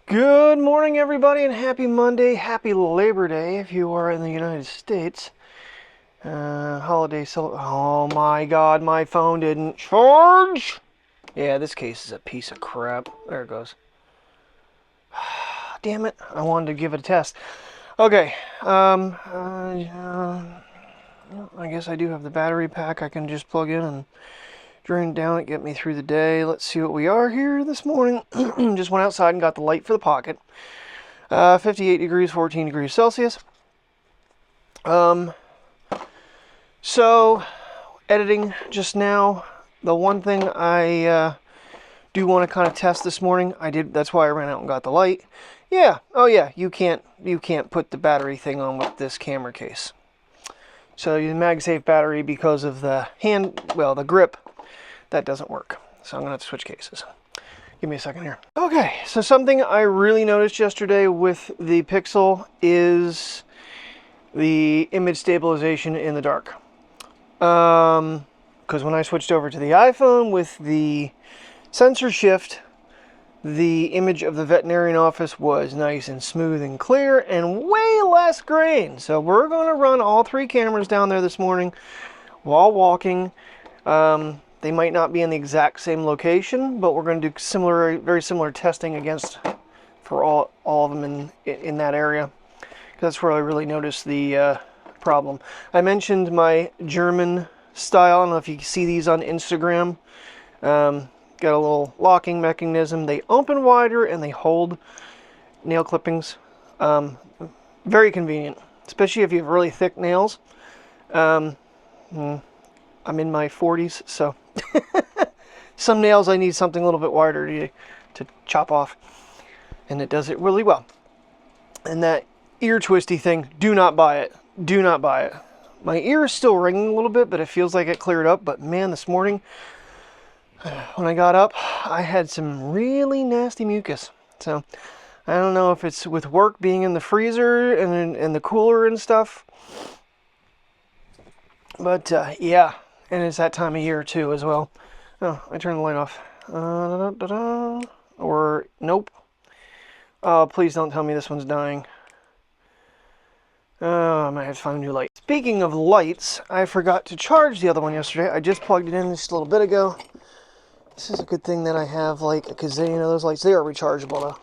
Good morning, everybody, and happy Monday. Happy Labor Day if you are in the United States. Oh my God, my phone didn't charge. Yeah, this case is a piece of crap. There it goes. Damn it, I wanted to give it a test. Okay, I guess I do have the battery pack. I can just plug in and drain down it, get me through the day. Let's see what we are here this morning. Just went outside and got the light for the Pocket. 58 degrees, 14 degrees Celsius. So, editing just now. The one thing I do want to kind of test this morning, that's why I ran out and got the light. Yeah, oh yeah, you can't put the battery thing on with this camera case. So the MagSafe battery, because of the the grip, that doesn't work. So I'm gonna have to switch cases. Give me a second here. Okay, so something I really noticed yesterday with the Pixel is the image stabilization in the dark. Because when I switched over to the iPhone with the sensor shift, the image of the veterinarian office was nice and smooth and clear and way less grain. So we're going to run all three cameras down there this morning while walking. They might not be in the exact same location, but we're going to do very similar testing for all of them in that area. That's where I really noticed the problem. I mentioned my German style. I don't know if you see these on Instagram. Got a little locking mechanism. They open wider and they hold nail clippings. Very convenient, especially if you have really thick nails. I'm in my 40s, so some nails I need something a little bit wider to chop off, and it does it really well. And that ear twisty thing, do not buy it. Do not buy it. My ear is still ringing a little bit, but it feels like it cleared up. But man, this morning when I got up, I had some really nasty mucus. So I don't know if it's with work being in the freezer and the cooler and stuff. But yeah, and it's that time of year too as well. Oh, I turned the light off. Or nope. Oh, please don't tell me this one's dying. I might have to find a new light. Speaking of lights, I forgot to charge the other one yesterday. I just plugged it in just a little bit ago. This is a good thing that I have like a gazillion of those lights. They are rechargeable though.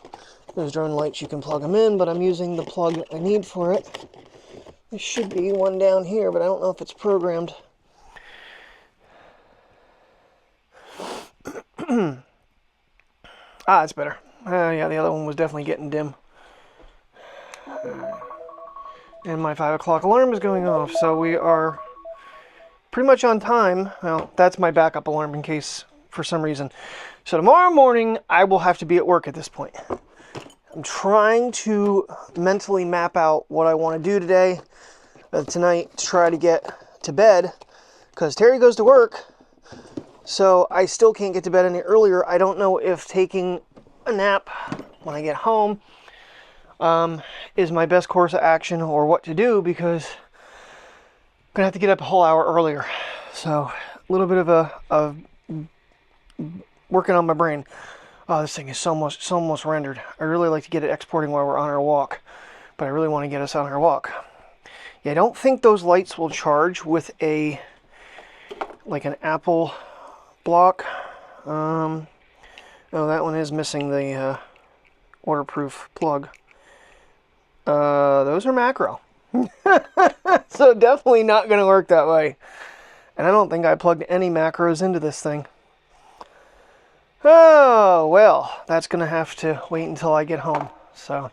Those drone lights, you can plug them in, but I'm using the plug I need for it. There should be one down here, but I don't know if it's programmed. It's better. Yeah, the other one was definitely getting dim. And my 5 o'clock alarm is going off, so we are pretty much on time. Well, that's my backup alarm in case for some reason. So tomorrow morning, I will have to be at work at this point. I'm trying to mentally map out what I want to do today, tonight, to try to get to bed, because Terry goes to work, so I still can't get to bed any earlier. I don't know if taking a nap when I get home is my best course of action or what to do, because I'm gonna have to get up a whole hour earlier. So a little bit of working on my brain. Oh, this thing is so almost rendered. I really like to get it exporting while we're on our walk, but I really want to get us on our walk. Yeah, I don't think those lights will charge with like an Apple block. Oh, that one is missing the waterproof plug. Those are macro. So definitely not going to work that way. And I don't think I plugged any macros into this thing. Oh, well, that's going to have to wait until I get home. So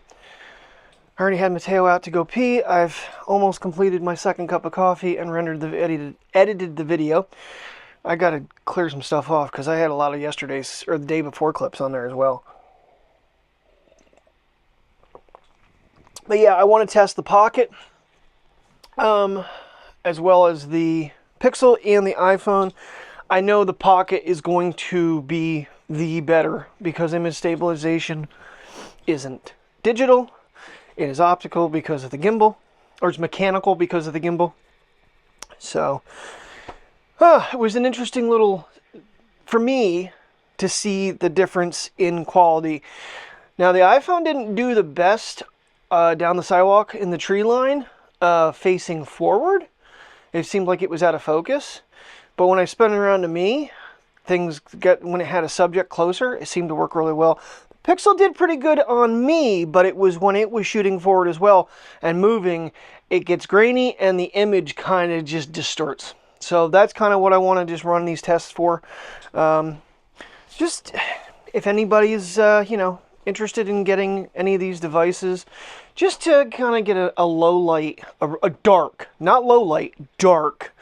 I already had Mateo out to go pee. I've almost completed my second cup of coffee and edited the video. I got to clear some stuff off because I had a lot of yesterday's or the day before clips on there as well. But yeah, I want to test the Pocket, as well as the Pixel and the iPhone. I know the Pocket is going to be the better because image stabilization isn't digital. It is optical because of the gimbal, or it's mechanical because of the gimbal. So, it was an interesting little, for me, to see the difference in quality. Now the iPhone didn't do the best down the sidewalk in the tree line facing forward. It seemed like it was out of focus. But when I spun it around to me, when it had a subject closer, it seemed to work really well. The Pixel did pretty good on me, but it was when it was shooting forward as well and moving, it gets grainy and the image kind of just distorts. So that's kind of what I want to just run these tests for. Just if anybody's, interested in getting any of these devices, just to kind of get a low light, a dark, not low light, dark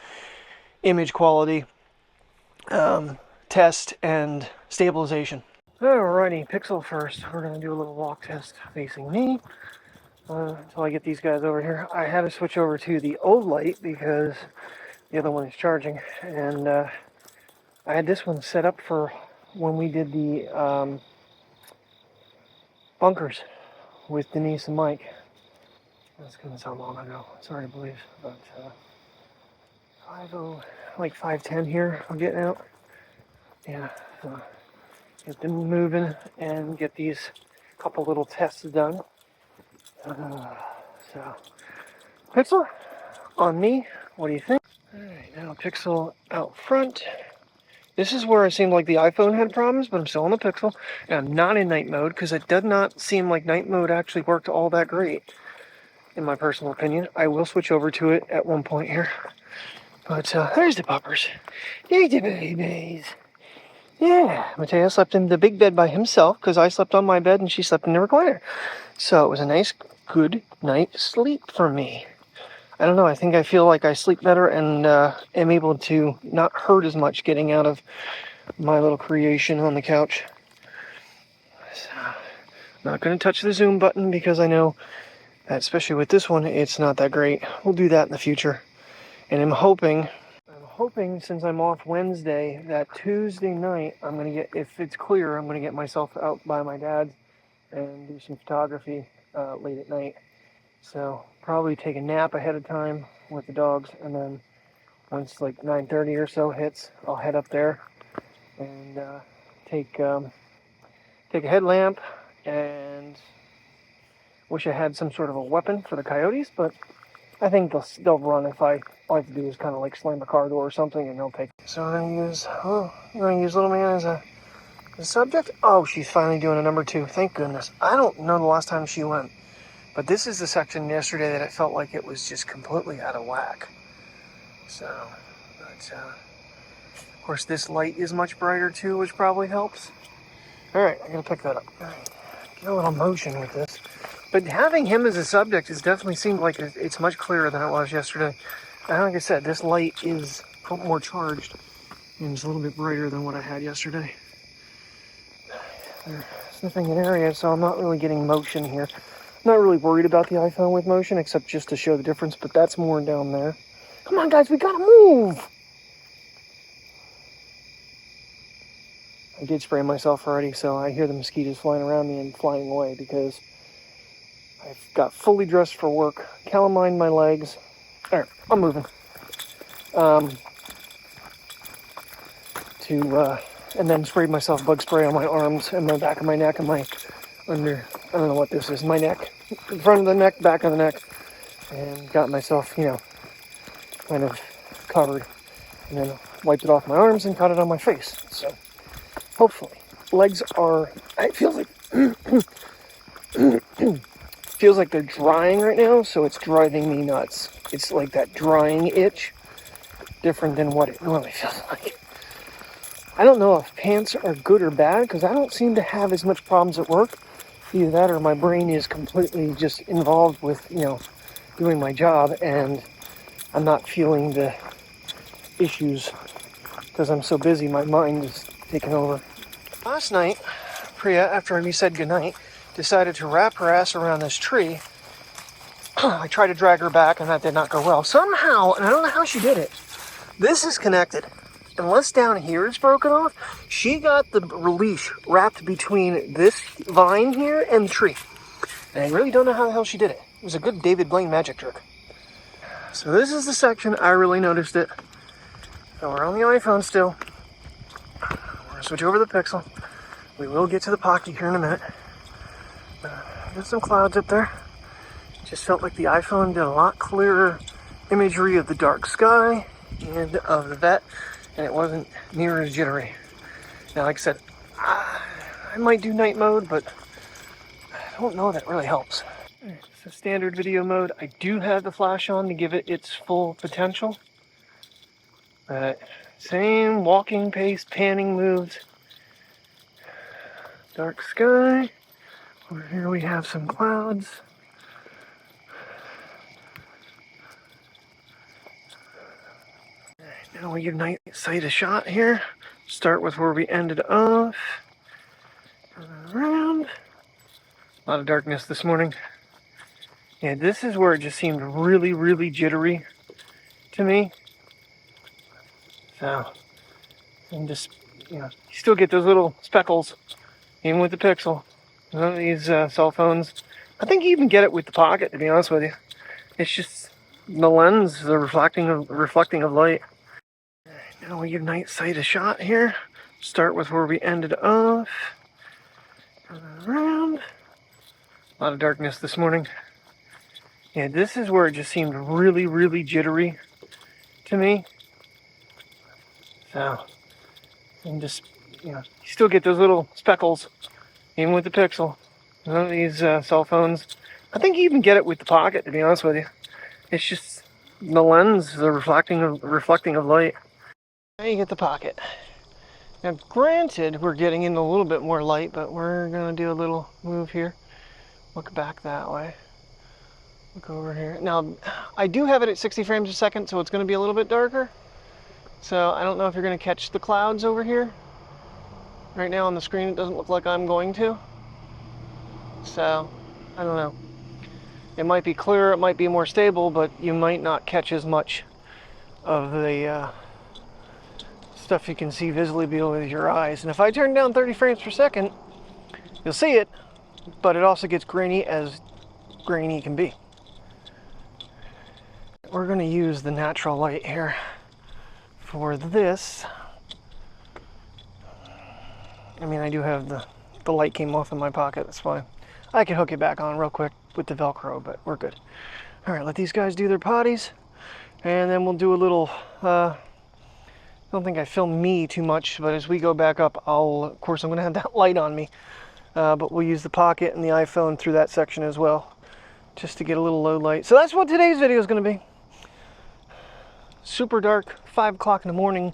image quality test and stabilization. Alrighty, Pixel first. We're going to do a little walk test facing me until I get these guys over here. I had to switch over to the old light because the other one is charging, and I had this one set up for when we did the bunkers with Denise and Mike. That's going to sound long ago. It's hard to believe, but 5:10 here. I'm getting out. Yeah, so get them moving and get these couple little tests done. So, Pixel on me. What do you think? All right, now Pixel out front. This is where it seemed like the iPhone had problems, but I'm still on the Pixel. And I'm not in night mode because it did not seem like night mode actually worked all that great, in my personal opinion. I will switch over to it at one point here. But there's the puppers. There's the babies. Yeah, Mateo slept in the big bed by himself because I slept on my bed and she slept in the recliner. So it was a nice, good night's sleep for me. I don't know, I think I feel like I sleep better and am able to not hurt as much getting out of my little creation on the couch. So, I'm not going to touch the zoom button because I know that, especially with this one, it's not that great. We'll do that in the future. And I'm hoping, since I'm off Wednesday, that Tuesday night, I'm going to get, if it's clear, I'm going to get myself out by my dad's and do some photography late at night. So probably take a nap ahead of time with the dogs, and then once like 9:30 or so hits, I'll head up there and take a headlamp, and wish I had some sort of a weapon for the coyotes, but I think they'll run if all I have to do is kind of like slam a car door or something, and they'll take. So I'm gonna use little man as a subject. Oh, she's finally doing a number 2. Thank goodness. I don't know the last time she went. But this is the section yesterday that it felt like it was just completely out of whack. So, but, of course, this light is much brighter too, which probably helps. All right, I'm going to pick that up. All right, get a little motion with this. But having him as a subject has definitely seemed like it's much clearer than it was yesterday. And like I said, this light is more charged and it's a little bit brighter than what I had yesterday. They're sniffing an area, so I'm not really getting motion here. I'm not really worried about the iPhone with motion, except just to show the difference, but that's more down there. Come on, guys, we gotta move! I did spray myself already, so I hear the mosquitoes flying around me and flying away because I've got fully dressed for work, calamined my legs. Alright, I'm moving. And then sprayed myself bug spray on my arms and the back of my neck and my under, I don't know what this is, my neck, front of the neck, back of the neck, and got myself, kind of covered, and then wiped it off my arms and got it on my face. So hopefully, legs are, it feels like they're drying right now, so it's driving me nuts. It's like that drying itch, different than what it normally feels like. I don't know if pants are good or bad, because I don't seem to have as much problems at work. Either that or my brain is completely just involved with, doing my job, and I'm not feeling the issues because I'm so busy, my mind is taking over. Last night, Priya, after we said goodnight, decided to wrap her ass around this tree. I tried to drag her back, and that did not go well. Somehow, and I don't know how she did it, this is connected. Unless down here it's broken off, she got the leash wrapped between this vine here and the tree. And I really don't know how the hell she did it. It was a good David Blaine magic trick. So this is the section I really noticed it. So we're on the iPhone still. We're going to switch over to the Pixel. We will get to the Pocket here in a minute. There's some clouds up there. Just felt like the iPhone did a lot clearer imagery of the dark sky and of the vet, and it wasn't near as jittery. Now, like I said, I might do night mode, but I don't know that really helps. Alright, so standard video mode. I do have the flash on to give it its full potential. But same walking pace, panning moves. Dark sky. Over here we have some clouds. Alright, now we give night sight a shot here. Start with where we ended off. Turn around. A lot of darkness this morning. Yeah, this is where it just seemed really, really jittery to me. So, and just, you still get those little speckles, even with the Pixel. None of these cell phones. I think you even get it with the Pocket, to be honest with you. It's just the lens, the reflecting of light. Alright, now we give night sight a shot here. Start with where we ended off. Turn around. A lot of darkness this morning. Yeah, this is where it just seemed really, really jittery to me. So, and just, you still get those little speckles, even with the Pixel. None of these cell phones. I think you even get it with the Pocket, to be honest with you. It's just the lens, the reflecting of light. Now you get the Pocket. Now, granted, we're getting into a little bit more light, but we're gonna do a little move here. Look back that way. Look over here. Now, I do have it at 60 frames a second, so it's gonna be a little bit darker. So I don't know if you're going to catch the clouds over here. Right now on the screen it doesn't look like I'm going to. So, I don't know. It might be clearer, it might be more stable, but you might not catch as much of the stuff you can see visibly with your eyes. And if I turn down 30 frames per second, you'll see it, but it also gets grainy as grainy can be. We're going to use the natural light here. For this, I mean, I do have the light came off in my pocket, that's fine. I can hook it back on real quick with the Velcro, but we're good. All right, let these guys do their potties, and then we'll do a little, I don't think I filmed me too much, but as we go back up, of course, I'm gonna have that light on me, but we'll use the Pocket and the iPhone through that section as well, just to get a little low light. So that's what today's video is gonna be. Super dark, 5 o'clock in the morning,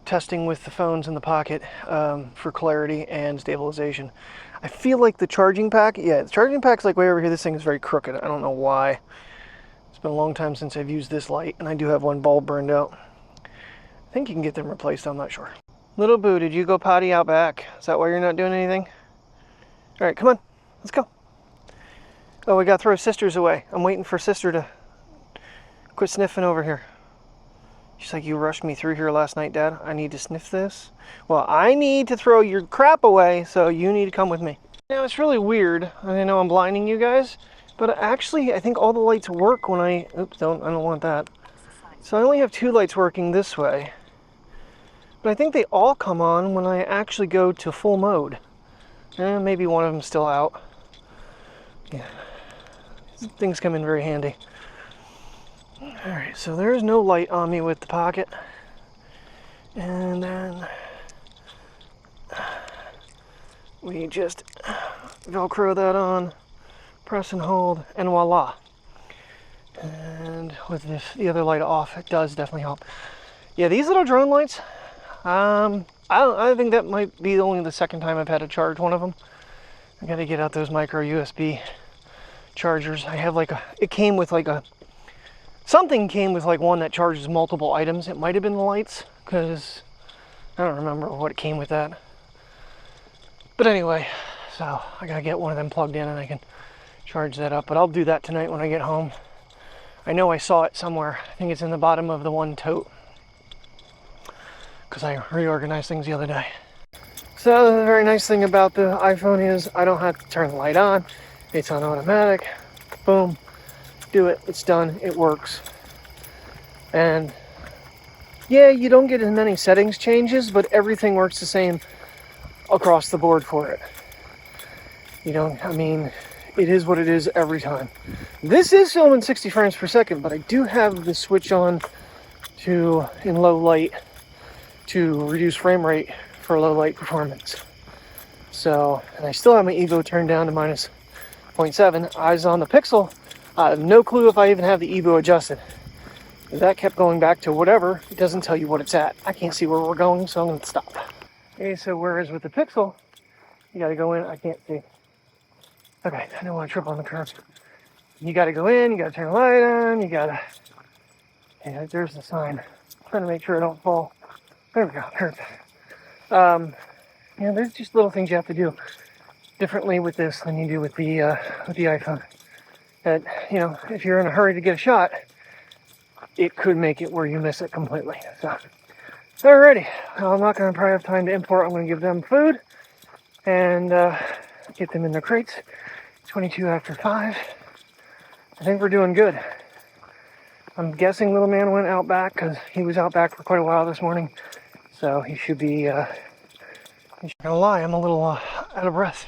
testing with the phones in the Pocket for clarity and stabilization. I feel like the charging pack, the charging pack's like way over here. This thing is very crooked. I don't know why. It's been a long time since I've used this light, and I do have one bulb burned out. I think you can get them replaced, I'm not sure. Little Boo, did you go potty out back? Is that why you're not doing anything? All right, come on, let's go. Oh, we gotta throw Sisters away. I'm waiting for Sister to quit sniffing over here. She's like, you rushed me through here last night, Dad. I need to sniff this. Well, I need to throw your crap away, so you need to come with me. Now, it's really weird. I know I'm blinding you guys, but actually, I think all the lights work when I... Oops, I don't want that. So I only have 2 lights working this way. But I think they all come on when I actually go to full mode. And maybe one of them's still out. Yeah. Things come in very handy. Alright, so there's no light on me with the Pocket. And then we just Velcro that on, press and hold, and voila. And with the other light off, it does definitely help. Yeah, these little drone lights, I think that might be only the second time I've had to charge one of them. I gotta get out those micro USB chargers. I have something came with like one that charges multiple items. It might have been the lights, because I don't remember what it came with that. But anyway, so I gotta get one of them plugged in and I can charge that up. But I'll do that tonight when I get home. I know I saw it somewhere. I think it's in the bottom of the one tote, because I reorganized things the other day. So the very nice thing about the iPhone is I don't have to turn the light on. It's on automatic. Boom. Do it. It's done. It works. And yeah, you don't get as many settings changes, but everything works the same across the board for it. You don't, I mean, it is what it is every time. This is filming 60 frames per second, but I do have the switch on to in low light to reduce frame rate for low light performance. So, and I still have my Evo turned down to minus 0.7. Eyes on the Pixel. I have no clue if I even have the Evo adjusted. That kept going back to whatever. It doesn't tell you what it's at. I can't see where we're going, so I'm going to stop. Okay, so whereas with the Pixel, you got to go in. I can't see. Okay, I don't want to trip on the curves. You got to go in. You got to turn the light on. You got to. Yeah, there's the sign. I'm trying to make sure I don't fall. There we go. Perfect. Yeah, there's just little things you have to do differently with this than you do with the iPhone. That, you know, if you're in a hurry to get a shot, it could make it where you miss it completely. So, alrighty. I'm not going to probably have time to import. I'm going to give them food and get them in their crates. 22 after 5. I think we're doing good. I'm guessing little man went out back because he was out back for quite a while this morning. So he should be, I'm not gonna lie, I'm a little out of breath.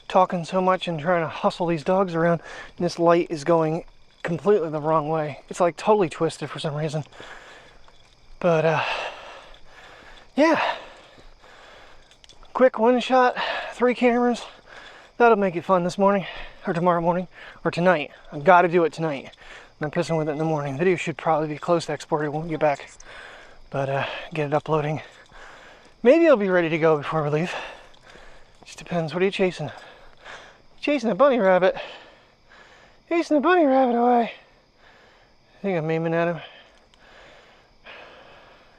Talking so much and trying to hustle these dogs around. And this light is going completely the wrong way. It's like totally twisted for some reason. But, yeah. Quick one shot, 3 cameras. That'll make it fun this morning, or tomorrow morning, or tonight. I've got to do it tonight. I'm pissing with it in the morning. The video should probably be close to exported when we get back. But get it uploading. Maybe it'll be ready to go before we leave. Just depends. What are you chasing? Chasing a bunny rabbit. Chasing a bunny rabbit away. I think I'm aiming at him.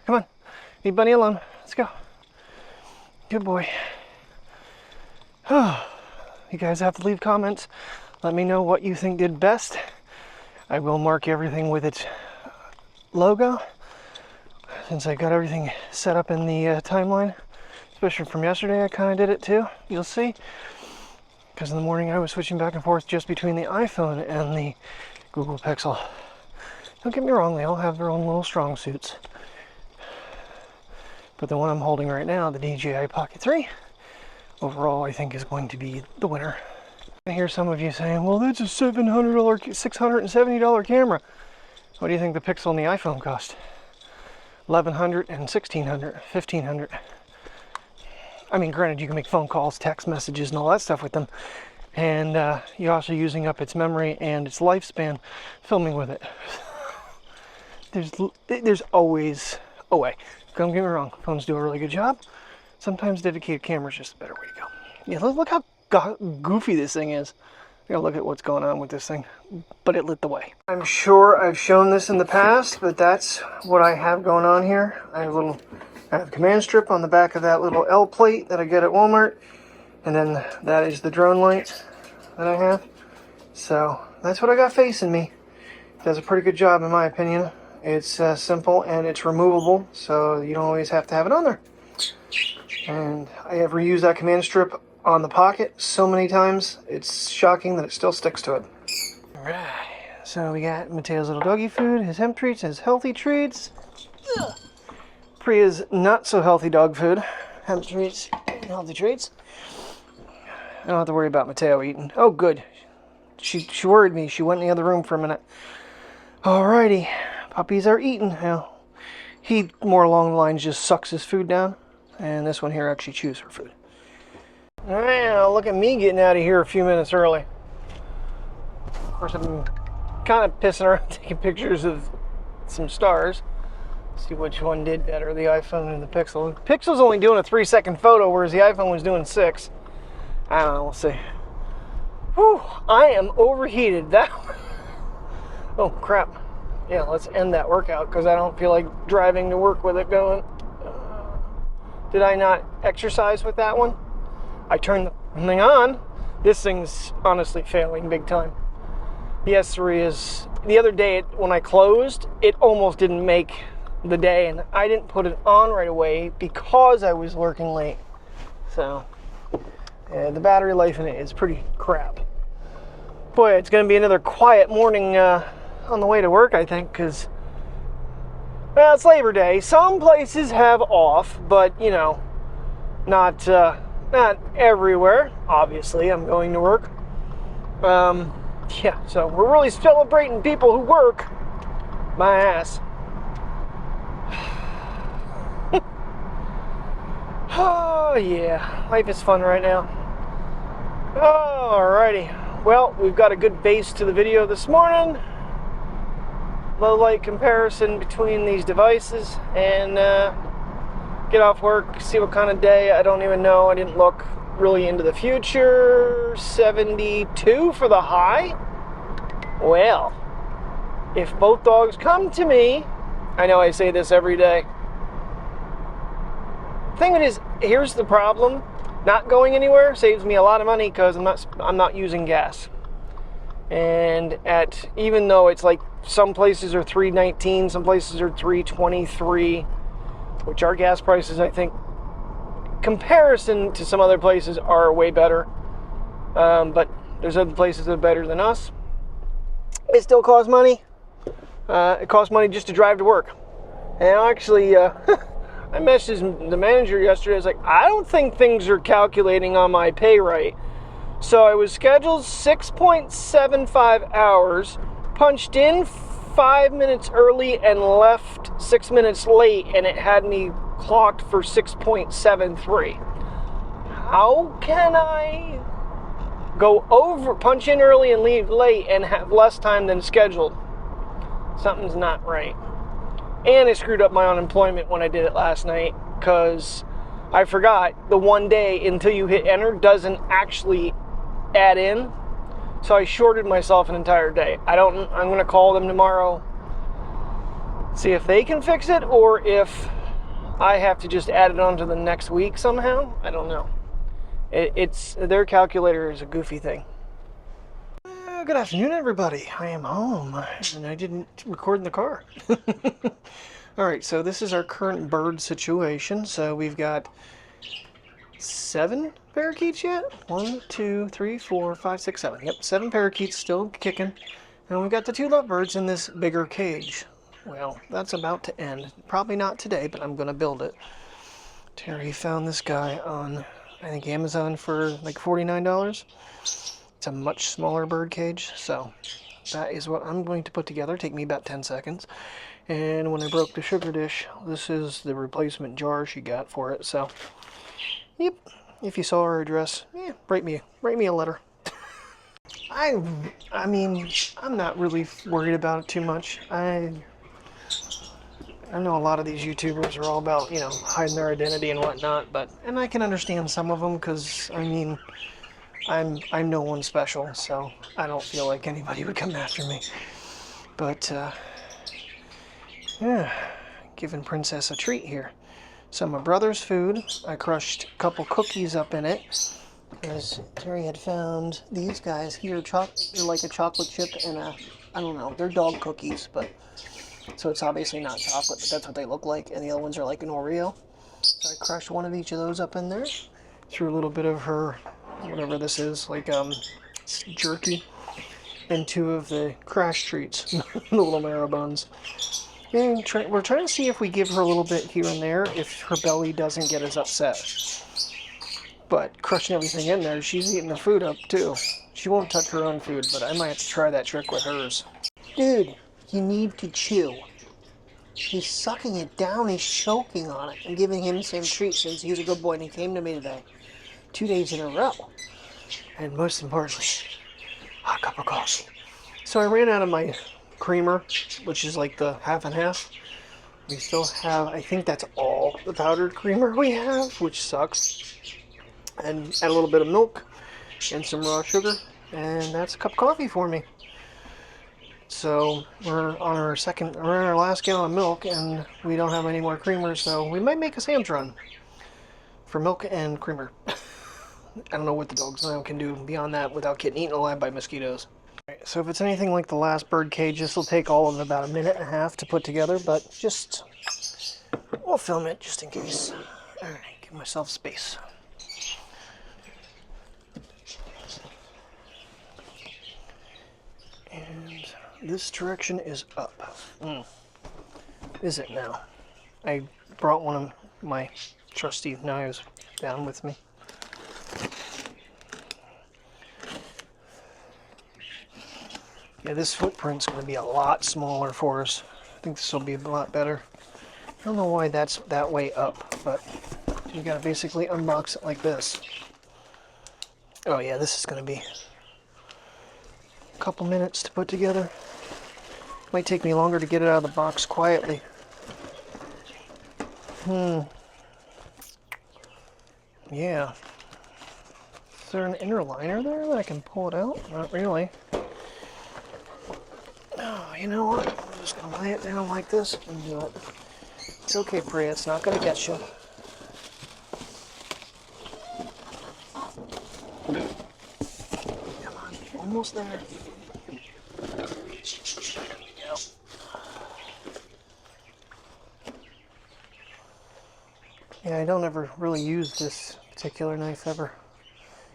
Come on. Leave bunny alone. Let's go. Good boy. Oh, you guys have to leave comments. Let me know what you think did best. I will mark everything with its logo, since I got everything set up in the timeline, especially from yesterday. I kind of did it too, you'll see, because in the morning I was switching back and forth just between the iPhone and the Google Pixel. Don't get me wrong, they all have their own little strong suits, but the one I'm holding right now, the DJI Pocket 3, overall I think is going to be the winner. I hear some of you saying, well, that's a $700, $670 camera. What do you think the Pixel and the iPhone cost? $1,100 and $1,600, $1,500. I mean, granted, you can make phone calls, text messages, and all that stuff with them. And you're also using up its memory and its lifespan filming with it. There's always a way. Don't get me wrong, phones do a really good job. Sometimes dedicated camera is just a better way to go. Yeah, look how goofy this thing is. I gotta look at what's going on with this thing, but it lit the way. I'm sure I've shown this in the past, but that's what I have going on here. I have a command strip on the back of that little L plate that I get at Walmart, and then that is the drone light that I have. So that's what I got facing me. It does a pretty good job in my opinion. It's simple and it's removable, so you don't always have to have it on there. And I have reused that command strip on the Pocket so many times, it's shocking that it still sticks to it. Alright, so we got Mateo's little doggy food, his hemp treats, his healthy treats. Ugh. Priya's not so healthy dog food, hemp treats, and healthy treats. I don't have to worry about Mateo eating. Oh, good. She worried me. She went in the other room for a minute. Alrighty, puppies are eating now. He, more along the lines, just sucks his food down, and this one here actually chews her food. Alright, now look at me getting out of here a few minutes early. Of course, I'm kind of pissing around taking pictures of some stars. See which one did better, the iPhone and the Pixel. The Pixel's only doing a 3-second photo, whereas the iPhone was doing 6. I don't know, we'll see. Whew, I am overheated. Oh, crap. Yeah, let's end that workout, because I don't feel like driving to work with it going. Did I not exercise with that one? I turned the thing on. This thing's honestly failing big time. The S3 is... The other day, when I closed, it almost didn't make the day, and I didn't put it on right away because I was working late. So, yeah, the battery life in it is pretty crap. Boy, it's going to be another quiet morning on the way to work, I think, because... Well, it's Labor Day. Some places have off, but, you know, not not everywhere. Obviously, I'm going to work. Yeah, so we're really celebrating people who work. My ass. Oh yeah, life is fun right now. Alrighty, well, we've got a good base to the video this morning. Low light comparison between these devices, and get off work, see what kind of day. I don't even know, I didn't look really into the future. 72 for the high. Well, if both dogs come to me, I know I say this every day. Thing is, here's the problem. Not going anywhere saves me a lot of money because I'm not using gas. And even though it's like some places are $3.19, some places are $3.23, which our gas prices, I think, comparison to some other places are way better. But there's other places that are better than us. It still costs money. It costs money just to drive to work. And actually, I messaged the manager yesterday. I was like, I don't think things are calculating on my pay right. So I was scheduled 6.75 hours, punched in 5 minutes early and left 6 minutes late, and it had me clocked for 6.73. How can I go over, punch in early and leave late and have less time than scheduled? Something's not right. And I screwed up my unemployment when I did it last night because I forgot the one day until you hit enter doesn't actually add in. So I shorted myself an entire day. I'm going to call them tomorrow, see if they can fix it or if I have to just add it on to the next week somehow. I don't know. Their calculator is a goofy thing. Good afternoon, everybody. I am home, and I didn't record in the car. Alright, so this is our current bird situation. So we've got 7 parakeets yet? 1, 2, 3, 4, 5, 6, 7. Yep, 7 parakeets still kicking. And we've got the 2 lovebirds in this bigger cage. Well, that's about to end. Probably not today, but I'm going to build it. Terry found this guy on, I think, Amazon for like $49. It's a much smaller bird cage, so that is what I'm going to put together. Take me about 10 seconds. And when I broke the sugar dish, this is the replacement jar she got for it. So, yep, if you saw her address, yeah, write me a letter. I mean, I'm not really worried about it too much. I know a lot of these YouTubers are all about, hiding their identity and whatnot, and I can understand some of them because, I mean, I'm no one special, so I don't feel like anybody would come after me. But, yeah, giving Princess a treat here. So my brother's food, I crushed a couple cookies up in it, because Terry had found these guys here, they're like a chocolate chip and I don't know, they're dog cookies, so it's obviously not chocolate, but that's what they look like, and the other ones are like an Oreo. So I crushed one of each of those up in there, threw a little bit of her, whatever this is, like jerky, and 2 of the crash treats, the little marrow buns. And we're trying to see if we give her a little bit here and there, if her belly doesn't get as upset. But crushing everything in there, she's eating the food up too. She won't touch her own food, but I might have to try that trick with hers. Dude, you need to chew. He's sucking it down, he's choking on it. I'm giving him the same treat since he's a good boy and he came to me today. 2 days in a row. And most importantly, a cup of coffee. So I ran out of my creamer, which is like the half and half. We still have, I think that's all the powdered creamer we have, which sucks. And add a little bit of milk and some raw sugar, and that's a cup of coffee for me. So we're on our last gallon of milk, and we don't have any more creamer, so we might make a Sam's run for milk and creamer. I don't know what the dogs now can do beyond that without getting eaten alive by mosquitoes. Right, so if it's anything like the last bird cage, this will take all of about 1.5 minutes to put together, but we'll film it just in case. Alright, give myself space. And this direction is up. Is it now? I brought one of my trusty knives down with me. Yeah, this footprint's going to be a lot smaller for us. I think this will be a lot better. I don't know why that's that way up, but you got to basically unbox it like this. Oh yeah, this is going to be a couple minutes to put together. Might take me longer to get it out of the box quietly. Yeah. Is there an inner liner there that I can pull it out? Not really. Oh, you know what? I'm just going to lay it down like this and do it. It's okay, Priya. It's not going to get you. Come on. Almost there. There we go. Yeah, I don't ever really use this particular knife ever,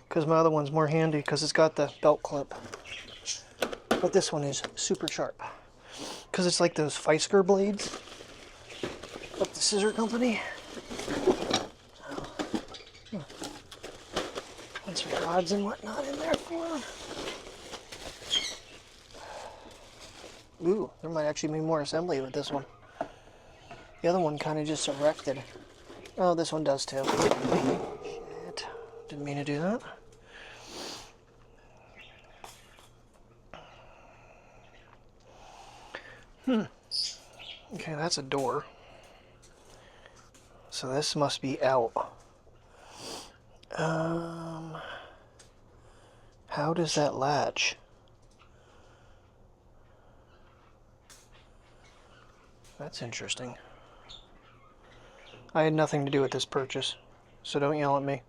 because my other one's more handy because it's got the belt clip. But this one is super sharp because it's like those Fisker blades of the scissor company. And some rods and whatnot in there for them. Ooh, there might actually be more assembly with this one. The other one kind of just erected. Oh, this one does too. Shit. Didn't mean to do that. Okay, that's a door. So this must be out. How does that latch? That's interesting. I had nothing to do with this purchase, so don't yell at me.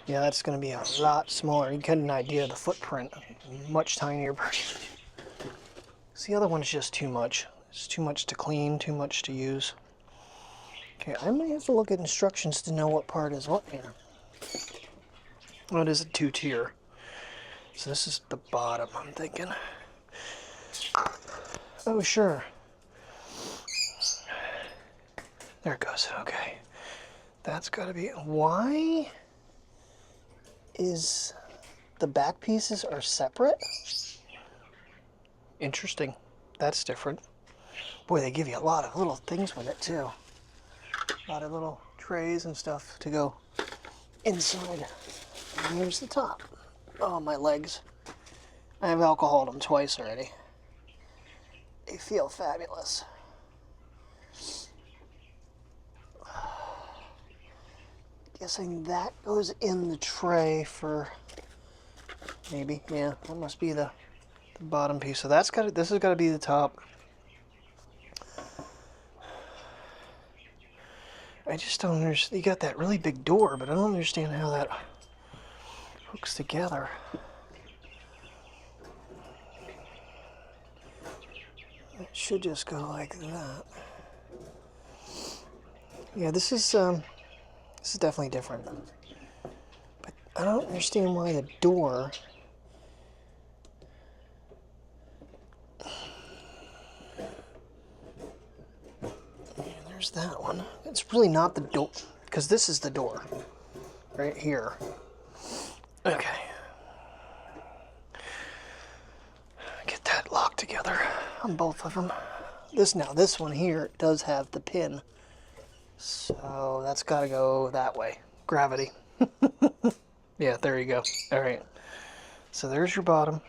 Yeah, that's going to be a lot smaller. You get an idea of the footprint. Much tinier version. The other one's just too much. It's too much to clean, too much to use. Okay, I might have to look at instructions to know what part is what here. Well, it is a 2-tier. So this is the bottom, I'm thinking. Oh, sure. There it goes. Okay. That's got to be... Why is the back pieces are separate? Interesting. That's different. Boy, they give you a lot of little things with it, too. A lot of little trays and stuff to go inside. And here's the top. Oh, my legs. I have alcoholed them twice already. They feel fabulous. Guessing that goes in the tray for maybe, yeah, that must be the bottom piece. So that's got this has got to be the top. I just don't understand. You got that really big door, but I don't understand how that hooks together. It should just go like that. Yeah, this is definitely different. But I don't understand why the door... There's that one. It's really not the door, because this is the door right here. Okay. Get that locked together on both of them. This one here does have the pin. So that's got to go that way. Gravity. Yeah, there you go. All right. So there's your bottom.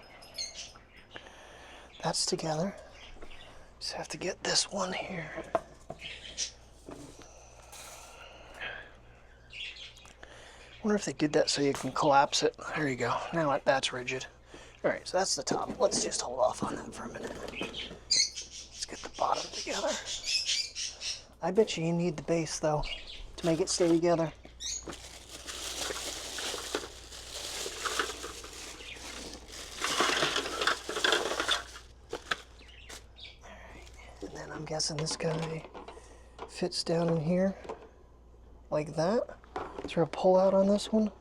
That's together. Just have to get this one here. I wonder if they did that so you can collapse it. There you go. Now that's rigid. All right, so that's the top. Let's just hold off on that for a minute. Let's get the bottom together. I bet you need the base, though, to make it stay together. Alright, and then I'm guessing this guy fits down in here like that. Is there a pull out on this one?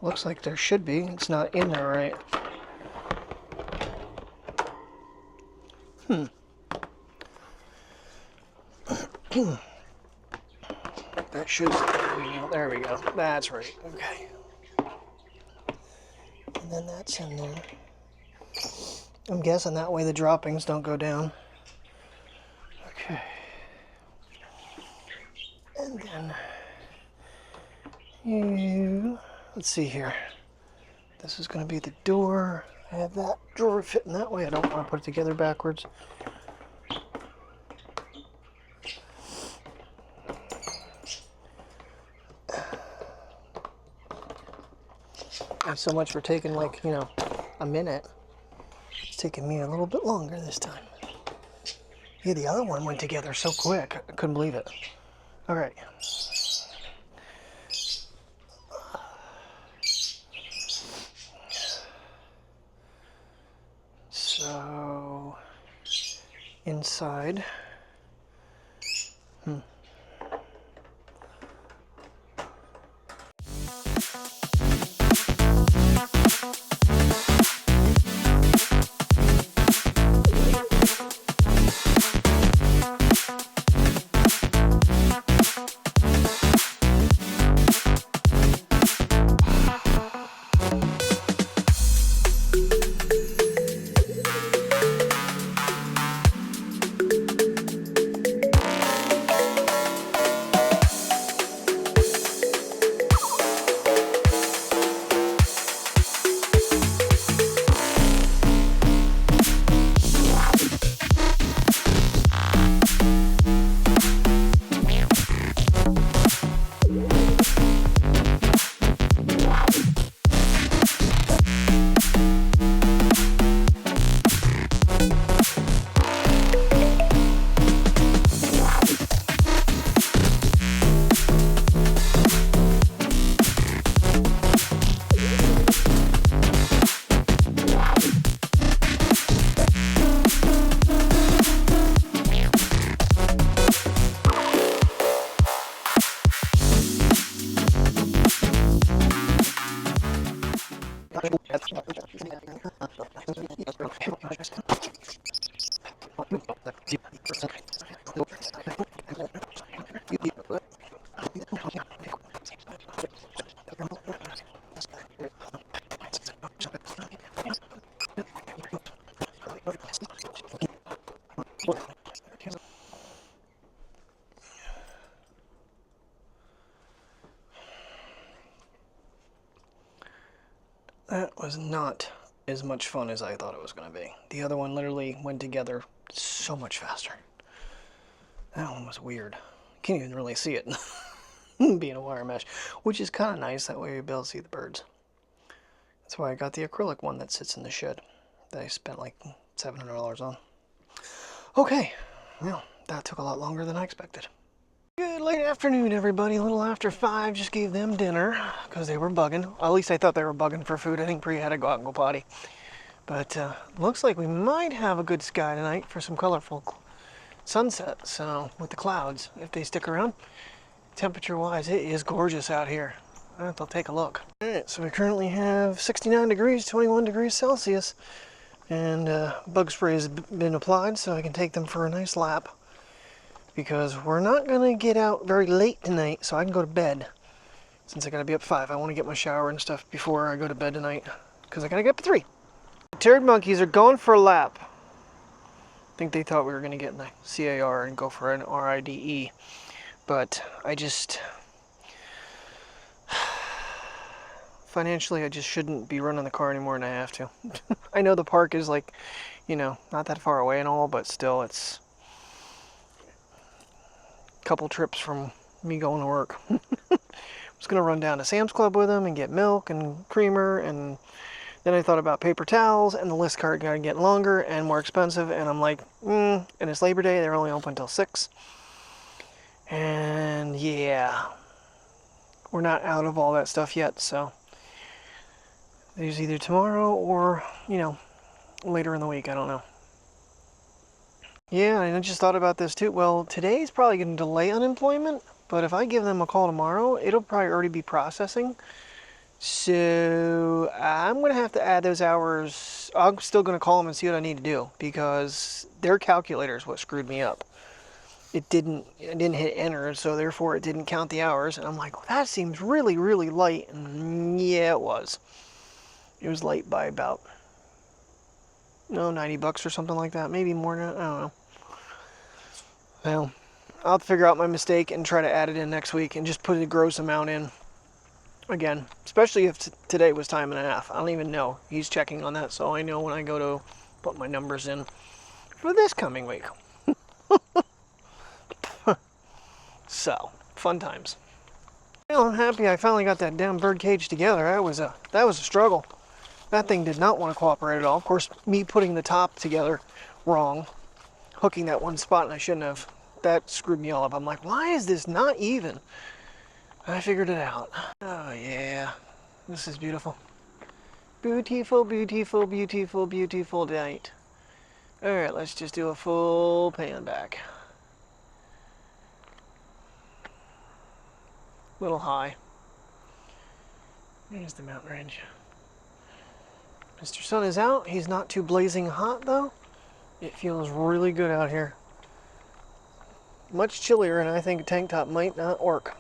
Looks like there should be. It's not in there right. That should, there we go. That's right. Okay. And then that's in there. I'm guessing that way the droppings don't go down. Okay. And then let's see here. This is going to be the door. I have that drawer fitting that way. I don't want to put it together backwards. Thanks so much for taking, like, a minute. It's taking me a little bit longer this time. Yeah, the other one went together so quick. I couldn't believe it. All right. So, inside. That was not as much fun as I thought it was going to be. The other one literally went together so much faster. That one was weird. Can't even really see it being a wire mesh, which is kind of nice. That way you'll be able to see the birds. That's why I got the acrylic one that sits in the shed that I spent like $700 on. Okay, well, that took a lot longer than I expected. Good late afternoon, everybody. A little after 5, just gave them dinner because they were bugging. At least I thought they were bugging for food. I think Priya had to go out and go potty. But looks like we might have a good sky tonight for some colorful sunset. So with the clouds, if they stick around, temperature-wise, it is gorgeous out here. I'll take a look. All right, so we currently have 69 degrees, 21 degrees Celsius, and bug spray has been applied, so I can take them for a nice lap. Because we're not going to get out very late tonight, so I can go to bed. Since I got to be up 5, I want to get my shower and stuff before I go to bed tonight. Because I got to get up at 3. The turd monkeys are going for a lap. I think they thought we were going to get in the CAR and go for an RIDE. But I just... financially, I just shouldn't be running the car anymore than I have to. I know the park is like, not that far away and all, but still it's... couple trips from me going to work. I was going to run down to Sam's Club with them and get milk and creamer, and then I thought about paper towels, and the list cart got to get longer and more expensive, and I'm like, and it's Labor Day, they're only open until 6. And yeah, we're not out of all that stuff yet, so there's either tomorrow or, later in the week, I don't know. Yeah, and I just thought about this too. Well, today's probably going to delay unemployment, but if I give them a call tomorrow, it'll probably already be processing. So I'm going to have to add those hours. I'm still going to call them and see what I need to do because their calculator is what screwed me up. I didn't hit enter, so therefore it didn't count the hours. And I'm like, well, that seems really, really light. And yeah, it was. It was light by about, no, $90 or something like that. Maybe more than that. I don't know. Well, I'll have to figure out my mistake and try to add it in next week and just put a gross amount in. Again, especially if today was time and a half. I don't even know. He's checking on that, so I know when I go to put my numbers in for this coming week. So, fun times. Well, I'm happy I finally got that damn bird cage together. That was a struggle. That thing did not want to cooperate at all. Of course, me putting the top together wrong, hooking that one spot, and I shouldn't have. That screwed me all up. I'm like, why is this not even? I figured it out. Oh yeah, this is beautiful. Beautiful, beautiful, beautiful, beautiful night. All right, let's just do a full pan back. Little high. There's the mountain range. Mr. Sun is out. He's not too blazing hot though. It feels really good out here. Much chillier, and I think a tank top might not work.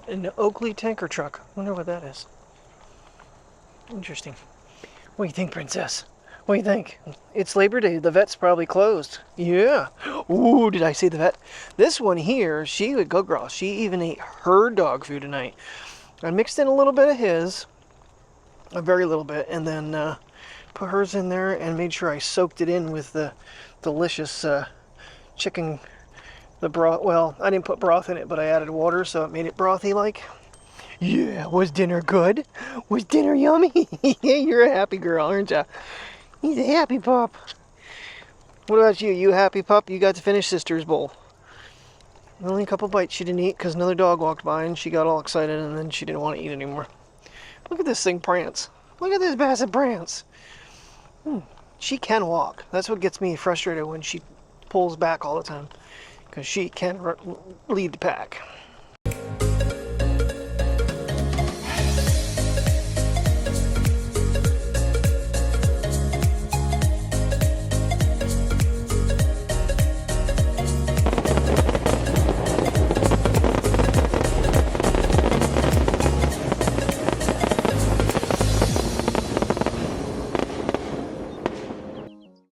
An Oakley tanker truck. Wonder what that is. Interesting. What do you think, Princess? What do you think? It's Labor Day. The vet's probably closed. Yeah. Ooh, did I say the vet? This one here, she would go girl. She even ate her dog food tonight. I mixed in a little bit of his, a very little bit, and then put hers in there and made sure I soaked it in with the delicious chicken, the broth. Well, I didn't put broth in it, but I added water, so it made it brothy like. Yeah, was dinner good? Was dinner yummy? Yeah, you're a happy girl, aren't you? He's a happy pup. What about you? You a happy pup? You got to finish Sister's bowl. Only a couple bites she didn't eat because another dog walked by and she got all excited and then she didn't want to eat anymore. Look at this thing prance. Look at this basset prance. She can walk. That's what gets me frustrated when she pulls back all the time. Because she can lead the pack.